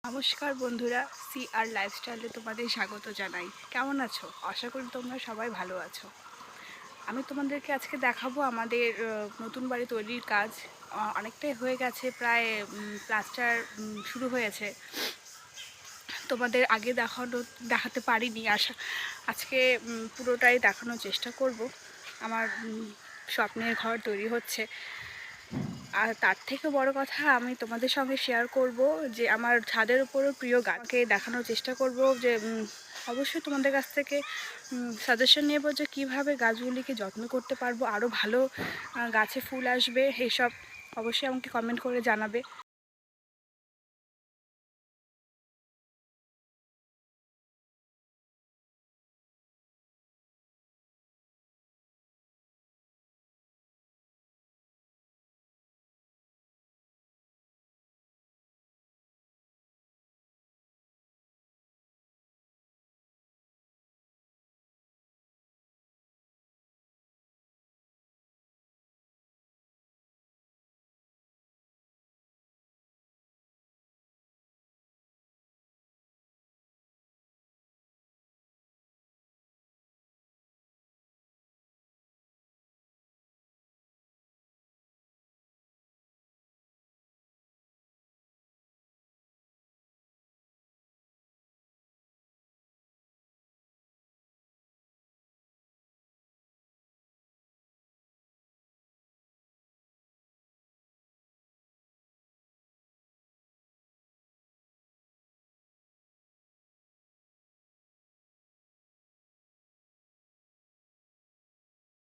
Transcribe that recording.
নমস্কার বন্ধুরা, সি আর লাইফস্টাইলে তোমাদের স্বাগত জানাই। কেমন আছো? আশা করি তোমরা সবাই ভালো আছো। আমি তোমাদেরকে আজকে দেখাবো আমাদের নতুন বাড়ি তৈরির কাজ। অনেকটাই হয়ে গেছে, প্রায় প্লাস্টার শুরু হয়েছে। তোমাদের আগে দেখাতে পারিনি, আজকে পুরোটাই দেখানোর চেষ্টা করব। আমার স্বপ্নের ঘর তৈরি হচ্ছে। আর তার থেকে বড় কথা, আমি তোমাদের সঙ্গে শেয়ার করব যে আমার ছাদের উপরও প্রিয় গাছকে দেখানোর চেষ্টা করব যে অবশ্যই তোমাদের কাছ থেকে সাজেশন নেব যে কীভাবে গাছগুলিকে যত্ন করতে পারবো, আরও ভালো গাছে ফুল আসবে। এইসব অবশ্যই আমাকে কমেন্ট করে জানাবে।